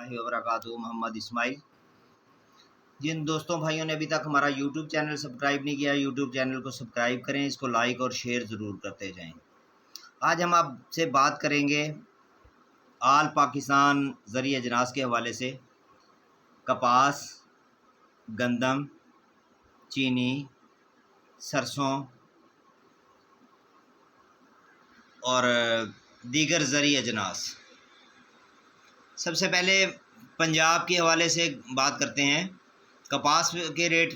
रहमतुल्लाहि व बरकातुहू। मोहम्मद इस्माइल। जिन दोस्तों भाइयों ने अभी तक हमारा यूट्यूब चैनल सब्सक्राइब नहीं किया, यूट्यूब चैनल को सब्सक्राइब करें, इसको लाइक और शेयर ज़रूर करते जाएं। आज हम आपसे बात करेंगे आल पाकिस्तान ज़रिए अजनास के हवाले से कपास, गंदम, चीनी, सरसों और दीगर ज़रिए अजनास। सबसे पहले पंजाब के हवाले से बात करते हैं। कपास के रेट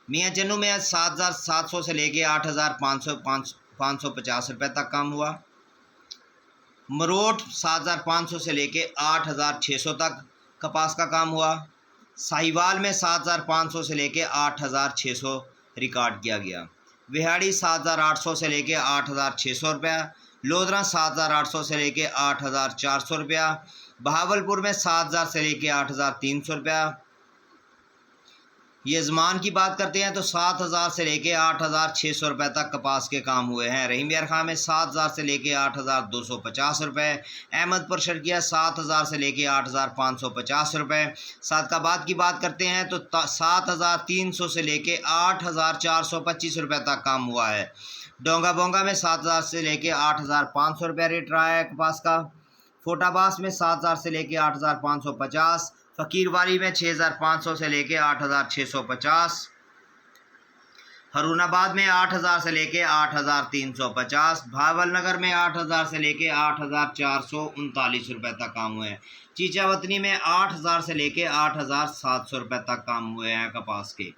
मियाँ चन्नू में आज 7,700 से लेके 8,550 रुपये तक कम हुआ। मरोट 7,500 से लेके 8,600 तक कपास का काम हुआ। साहिवाल में 7,500 से लेके 8,600 रिकॉर्ड किया गया। विहाड़ी 7,800 से लेके 8,600 रुपया। लोधरा 7,800 से लेके 8,400 रुपया। बहावलपुर में 7,000 से लेके 8,300 रुपया। यजमान की बात करते हैं तो 7,000 से लेके 8,600 रुपये तक कपास के काम हुए हैं। रहीम यार खां में 7,000 से लेके 8,250 रुपये। अहमदपुर शर्किया 7,000 से लेके 8,550 रुपये। सादकाबाद की बात करते हैं तो 7,300 से लेके 8,425 रुपये तक काम हुआ है। डोंगा बोंगा में 7,000 से लेके 8,500 रुपये रेट रहा है कपास का। फोटाबास में 7,000 से लेके 8,550। फ़कीरवाली में 6,500 से लेके 8,650। हरूनाबाद में 8,000 से लेके 8,350। भावलनगर में 8,000 से लेके 8,439 रुपये तक काम हुए हैं। चीचावतनी में 8,000 से लेके 8,700 रुपये तक काम हुए हैं कपास के।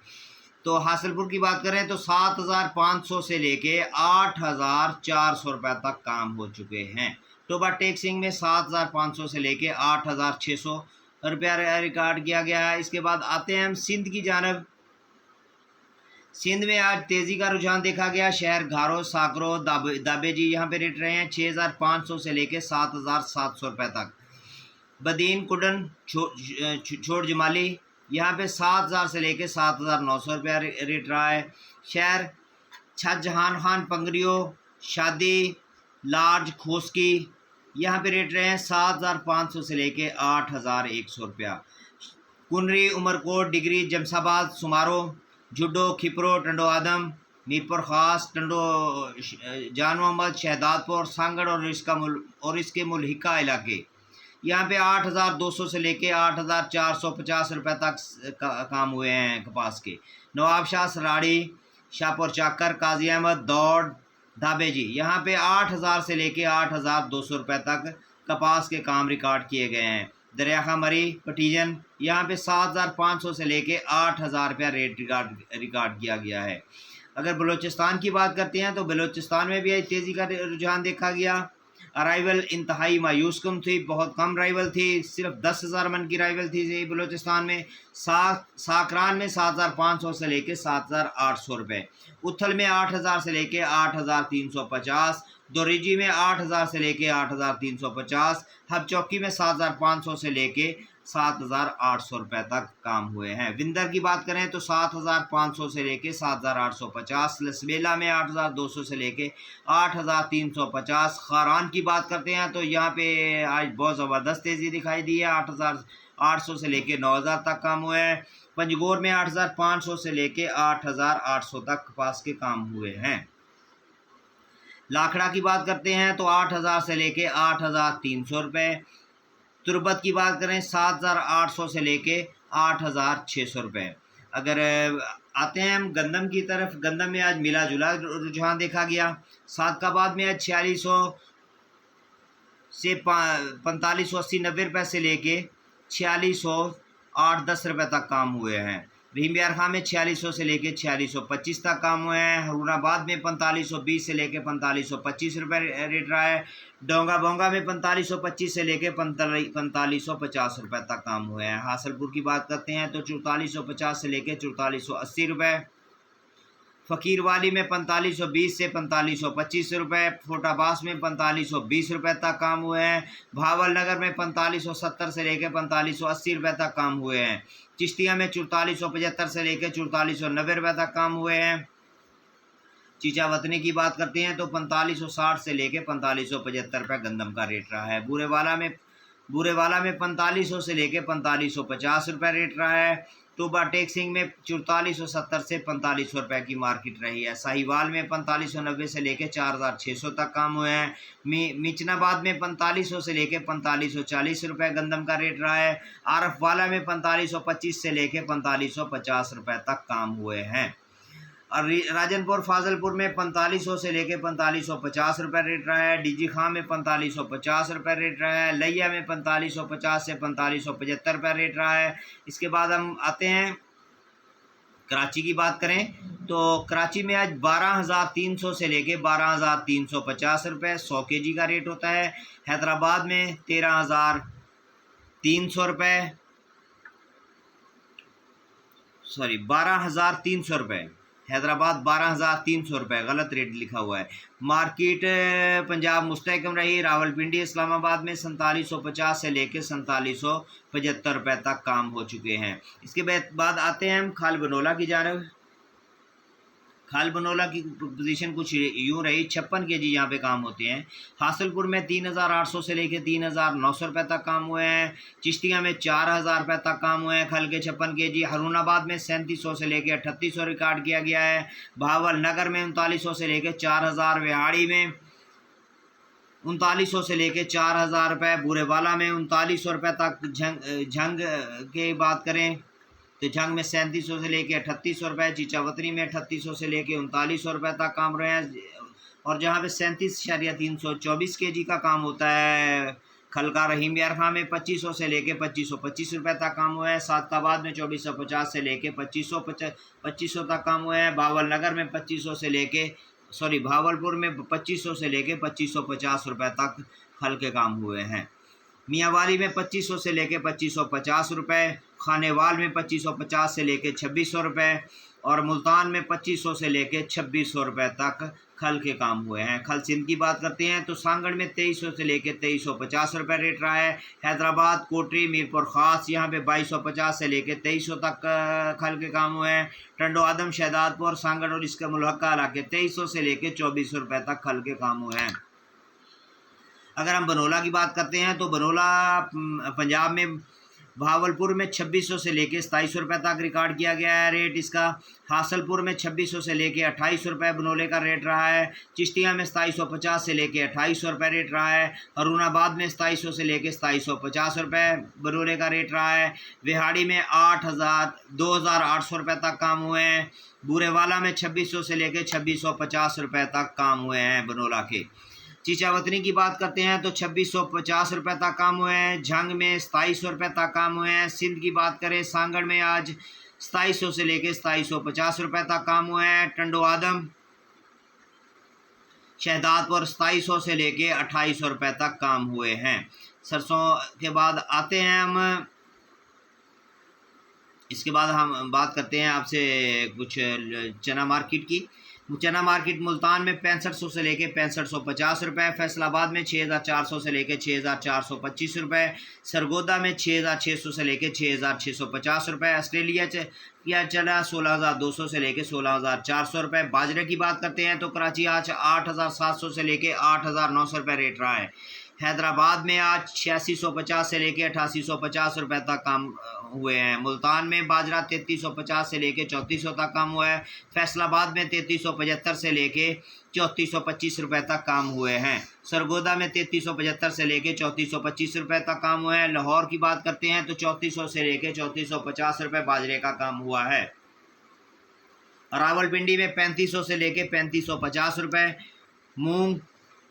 तो हासिलपुर की बात करें तो 7,500 से लेके 8,400 रुपये तक काम हो चुके हैं। टोबा टेक्सिंग में 7,500 से लेके 8,600 रुपया रिकॉर्ड किया गया है। इसके बाद आते हैं हम सिंध की जानब। सिंध में आज तेज़ी का रुझान देखा गया। शहर घारो, साकरो, दाबेजी यहाँ पे रेट रहे हैं 6,500 से लेके 7,700 रुपये तक। बदीन, कुडन, छोड़ जमाली यहाँ पे 7,000 से लेके 7,900 रुपया रेट रहा है। शहर शाहजहान खान, पंगरियो, शादी, लार्ज, खोसकी यहाँ पे रेट रहे हैं 7,500 से लेके 8,100 रुपया। कुनरी, उमरकोट, डिग्री, जमसाबाद, सुमारो, जुड्डो, खिपरो, टंडो आदम, मीरपुर ख़ास, टंडो जान मोहम्मद, शहदादपुर, सांगड़ और इसके मुल्हिका इलाके यहाँ पे 8,200 से लेके 8,450 रुपये तक काम हुए हैं कपास के। नवाबशाह, सराड़ी, शाहपुर चाकर, काजी अहमद, दौड़, दाबेजी यहाँ पे 8,000 से लेके 8,200 रुपये तक कपास के काम रिकॉर्ड किए गए हैं। दरियाखा मरी, पटीजन यहाँ पे 7,500 से लेके 8,000 रुपया रेट रिकॉर्ड किया गया है। अगर बलूचिस्तान की बात करते हैं तो बलूचिस्तान में भी तेज़ी का रुझान देखा गया। अराइवल इंतहाई मायूस कम थी, बहुत कम राइवल थी, सिर्फ 10,000 मन की राइवल थी बलूचिस्तान में। साकरान में 7,500 से लेके 7,800 रुपये। उथल में 8,000 से लेके 8,350। दोरीजी में 8,000 से लेके 8,350। हब चौकी में 7,500 से लेके 7,800 रुपये तक काम हुए हैं। विंदर की बात करें तो 7,500 से लेके 7,850। लसबेला में 8,200 से लेके 8,350। खारान की बात करते हैं तो यहाँ पे आज बहुत ज़बरदस्त तेज़ी दिखाई दी है। 8,800 से लेके 9,000 तक काम हुए हैं। पंजगोर में 8,500 से लेके 8,800 तक कपास के काम हुए हैं। लाखड़ा की बात करते हैं तो 8,000 से लेके 8,300 रुपये। तुरबत की बात करें 7,800 से लेके 8,600 रुपये। अगर आते हैं हम गंदम की तरफ, गंदम में आज मिला जुला रुझान देखा गया। सादकाबाद में आज 4,600 से 4,580-90 रुपये से लेके 4,608-10 रुपये तक काम हुए हैं। रहीम यार खां में 4,600 से लेके 4,625 तक काम हुए हैं। हरूनाबाद में 4,520 से लेके 4,525 रुपये रेट रहा है। डोंगा बोंगा में 4,525 से लेके 4,550 रुपये तक काम हुए हैं। हासिलपुर की बात करते हैं तो 4,450 से लेके 4,480 रुपये। फ़कीरवाली में 4,520 से 4,525 रुपये। फोटाबास में 4,520 रुपये तक काम हुए हैं। भावलनगर में 4,570 से लेकर 4,580 रुपये तक काम हुए हैं। चिश्तिया में 4,475 से लेकर 4,490 रुपये तक काम हुए हैं। चीचा वतनी की बात करते हैं तो 4,560 से लेकर 4,575 रुपये गंदम का रेट रहा है। बूरेवाला में बूरेवाला में 4500 से लेके 4550 रुपये रेट रहा है। टोबा टेक्सिंग में 4470 से 4500 रुपये की मार्केट रही है। साहिवाल में 4590 से लेके 4600 तक काम हुए हैं। मिचनाबाद में 4500 से लेके 4540 रुपये गंदम का रेट रहा है। आरफवाला में 4525 से लेके 4550 रुपये तक काम हुए हैं। और राजनपुर फाजलपुर में 4500 से लेके 4550 रुपये रेट रहा है। डीजी खां में 4550 रुपये रेट रहा है। लैया में 4550 से 4575 रुपये रेट रहा है। इसके बाद हम आते हैं कराची की बात करें तो कराची में आज 12,300 से लेके 12,350 रुपये 100 kg का रेट होता है। हैदराबाद में 13,300 रुपये 12,300 रुपये। हैदराबाद 12,300 रुपये, गलत रेट लिखा हुआ है। मार्केट पंजाब मुस्तहकम रही। रावलपिंडी इस्लामाबाद में 4750 से लेकर 4775 रुपये तक काम हो चुके हैं। इसके बाद आते हैं हम खाल बनोला की जानिब। खाल बनोला की पोजीशन कुछ यूँ रही, 56 kg यहाँ पे काम होते हैं। हासलपुर में 3,800 से लेके 3,900 रुपये तक काम हुए हैं। चिश्तिया में 4,000 रुपये तक काम हुए हैं खल के 56 kg। हरुणाबाद में 3700 से लेके 3800 रिकॉर्ड किया गया है। भावल नगर में 3900 से लेके 4,000। विहाड़ी में 3900 से लेके 4,000 रुपये। बूरेवाला में 3900 रुपये तक। झंग की बात करें तो झंग में 3700 से लेके 3800 रुपये। चीचावतनी में 3800 से लेके 3900 रुपये तक काम रहे हैं। और जहाँ पे 37,324 kg का काम होता है खलका रहीम यार खां में 2500 से लेके 2525 रुपये तक काम हुआ है। सादकाबाद में 2450 से लेके 2500 तक काम हुए हैं। भावलनगर में 2500 से लेके भावलपुर में 2500 से लेके 2550 रुपये तक खल के काम हुए हैं। मियांवाली में 2500 से लेके 2550 रुपये। खानेवाल में 2550 से लेके 2600 रुपये। और मुल्तान में 2500 से लेके 2600 रुपये तक खल के काम हुए हैं। खल सिंध की बात करते हैं तो सांगड़ में 2300 से लेके 2350 रुपये रेट रहा है। हैदराबाद कोटरी मीरपुर ख़ास यहाँ पे 2250 से लेके 2300 तक खल के काम हुए हैं। टंडो आदम शहदादपुर सांगड़ और इसका मुल्हका इलाके 2300 से लेके 2400 रुपये तक खल के काम हुए हैं। अगर हम बनोला की बात करते हैं तो बनोला पंजाब में भावलपुर में 2600 से लेके 2700 रुपये तक रिकॉर्ड किया गया है रेट इसका। हासलपुर में 2600 से लेके 2800 रुपये बनोले का रेट रहा है। चिश्तिया में 2750 से लेके 2800 रुपये रेट रहा है। हरुणाबाद में 2700 से लेके 2750 रुपये बनोले का रेट रहा है। विहाड़ी में 2,800 रुपये तक काम हुए हैं। बूरेवाला में 2600 से लेके 2650 रुपये तक काम हुए हैं बनोला के। चीचावतनी की बात करते हैं तो 2650 रुपये तक काम हुए हैं। झंग में 2700 रुपये तक काम हुए हैं। सिंध की बात करें सांगड़ में आज 2700 से लेके 2750 रुपये तक काम हुए हैं। टंडो आदम शहदादपुर 2700 से लेके 2800 रुपये तक काम हुए हैं। सरसों के बाद आते हैं हम, इसके बाद हम बात करते हैं आपसे कुछ चना मार्केट की। चना मार्केट मुल्तान में 6500 से लेके 6550 रुपये। फैसलाबाद में 6400 से लेके 6425 रुपये। सरगोदा में 6600 से लेके 6650 रुपये। ऑस्ट्रेलिया या चला 16200 से लेके 16400 रुपये। बाजरे की बात करते हैं तो कराची आज 8700 से लेके 8900 रुपये रेट रहा है। हैदराबाद में आज 8650 से लेके 8850 रुपये तक काम हुए हैं। मुल्तान में बाजरा 3350 से लेके 3400 तक काम हुआ है। फैसलाबाद में 3375 से लेके 3425 रुपये तक काम हुए हैं। सरगोदा में 3375 से लेके 3425 रुपये तक काम हुए हैं। लाहौर की बात करते हैं तो 3400 से लेके 3450 रुपये बाजरे का काम हुआ है। रावलपिंडी में 3500 से लेके 3550 रुपये। मूंग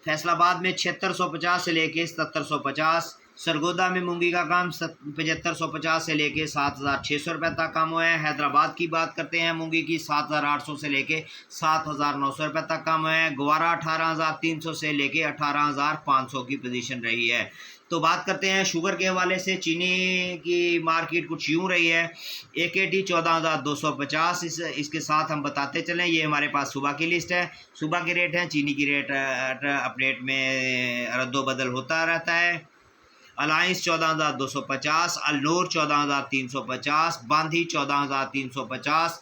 फैसलाबाद में 7650 से लेके 7750। सरगोदा में मूंगी का काम 7550 से लेके 7600 रुपये तक काम हुए हैं। हैदराबाद की बात करते हैं मूंगी की 7800 से लेके 7900 रुपये तक काम हुए हैं। ग्वारा 18300 से लेके 18500 की पोजीशन रही है। तो बात करते हैं शुगर के हवाले से। चीनी की मार्केट कुछ यूँ रही है, AKT 14,250। इसके साथ हम बताते चलें, ये हमारे पास सुबह की लिस्ट है। सुबह के रेट हैं, चीनी की रेट अपडेट में रद्दोबदल होता रहता है। अलायंस 14,250, अलनूर 14,350, बांधी 14,350,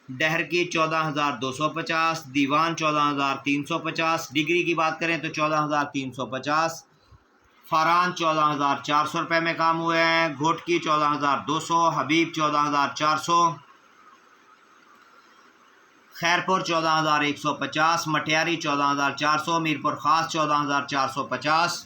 डहर की 14,250, दीवान 14,350। डिग्री की बात करें तो 14,350। फारान 14,400 रुपये में काम हुए हैं। घोटकी 14,200, हबीब 14,400, खैरपुर 14,150, मटियारी 14,400, मीरपुर ख़ास 14,450,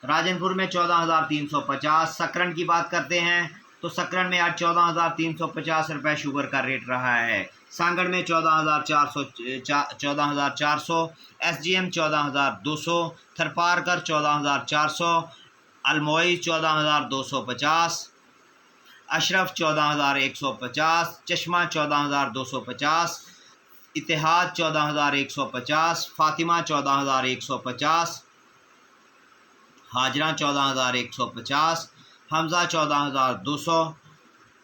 राजनपुर में 14,350। सकरन की बात करते हैं तो सकरन में आज 14,350 रुपये शुगर का रेट रहा है। सांगड़ में 14,400, SGM 14,200, Tharparkar 14,400, अलमोई 14,250, Ashraf 14,150, Chashma 14,250, Ittehad 14,150, Fatima 14,150, Hajra 14,150, Hamza 14,200,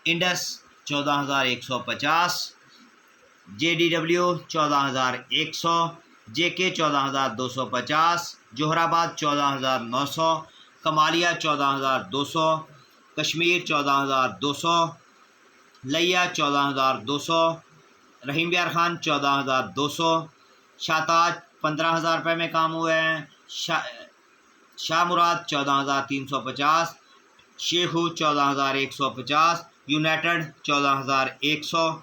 Indus 14,150, JDW 14,100, JK 14,250, Jauharabad 14,900, Kamalia 14,200, Kashmir 14,200, Layyah 14,200, रहीम बियार खान 14,200, शाहताज 15,000 रुपये में काम हुए हैं। शाह मुराद 14,350, शेखू 14,150, यूनाइटेड 14,100,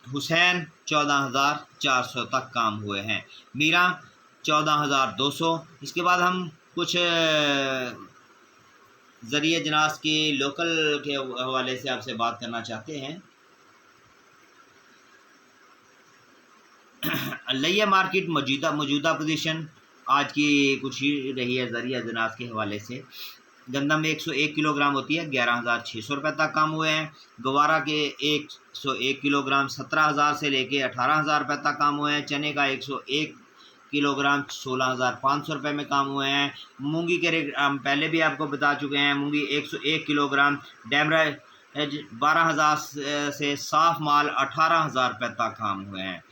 हुसैन 14,400 तक काम हुए हैं। मीरा 14,200। इसके बाद हम कुछ ज़रिए जनास के लोकल के हवाले से आपसे बात करना चाहते हैं। लिया मार्केट मौजूदा पोजीशन आज की कुछ ही रही है ज़रिया जनास के हवाले से। गंदम 101 किलोग्राम होती है 11,600 रुपये तक काम हुए हैं। गवारा के 101 किलोग्राम 17,000 से लेके 18,000 रुपये तक काम हुए हैं। चने का 101 किलोग्राम 16,500 रुपये में काम हुए हैं। मूंगी के रेट हम पहले भी आपको बता चुके हैं। मूंगी 101 किलोग्राम डैमरेज 12,000 से साफ माल 18,000 रुपये तक काम हुए हैं।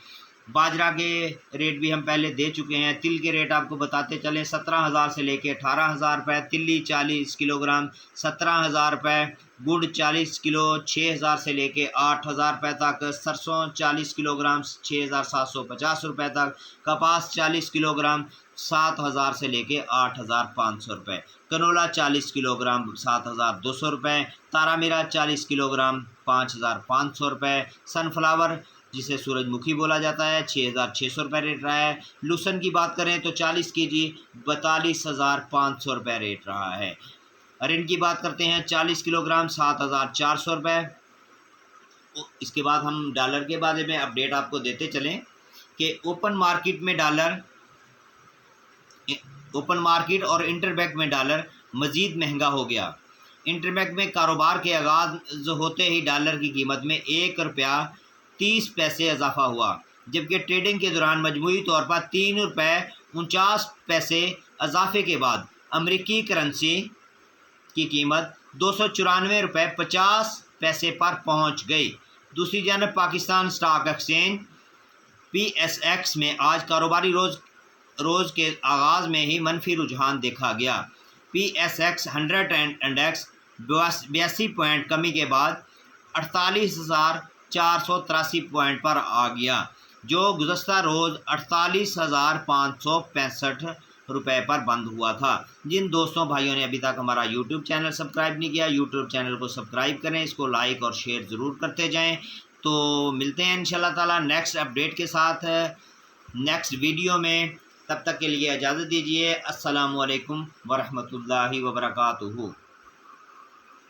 बाजरा के रेट भी हम पहले दे चुके हैं। तिल के रेट आपको बताते चलें 17,000 से लेके 18,000 रुपये। तिल्ली 40 किलोग्राम 17,000 रुपये। गुड़ 40 किलो 6,000 से लेके 8,000 रुपये तक। सरसों 40 किलोग्राम 6,750 रुपये तक। कपास 40 किलोग्राम 7,000 से लेके 8,500 रुपये। कनोला 40 किलोग्राम 7,200 रुपये। तारा मीरा 40 किलोग्राम 5,500 रुपये। सनफ्लावर जिसे सूरजमुखी बोला जाता है 6,600 रुपये रेट रहा है। लूसन की बात करें तो 40 kg 42,500 रुपये रेट रहा है। अरिंड की बात करते हैं 40 किलोग्राम 7,400 रुपये। इसके बाद हम डॉलर के बारे में अपडेट आपको देते चलें कि ओपन मार्केट और इंटरबैंक में डॉलर मज़ीद महंगा हो गया। इंटरबैंक में कारोबार के आगाज़ होते ही डॉलर की कीमत में 1 रुपया 30 पैसे इजाफा हुआ, जबकि ट्रेडिंग के दौरान मजमूई तौर पर 3 रुपये 49 पैसे इजाफे के बाद अमरीकी करेंसी की कीमत 294 रुपये 50 पैसे पर पहुंच गई। दूसरी जानब पाकिस्तान स्टॉक एक्सचेंज PSX में आज कारोबारी रोज़ के आगाज़ में ही मनफी रुझान देखा गया। PSX 100 इंडेक्स 82 पॉइंट कमी के बाद 48,483 पॉइंट पर आ गया, जो गुज़श्ता रोज़ 48,565 रुपये पर बंद हुआ था। जिन दोस्तों भाइयों ने अभी तक हमारा YouTube चैनल सब्सक्राइब नहीं किया, YouTube चैनल को सब्सक्राइब करें, इसको लाइक और शेयर ज़रूर करते जाएं। तो मिलते हैं इंशाल्लाह ताला नेक्स्ट अपडेट के साथ नेक्स्ट वीडियो में। तब तक के लिए इजाज़त दीजिए। अस्सलामु अलैकुम वरहमतुल्लाहि वबरकातुहू।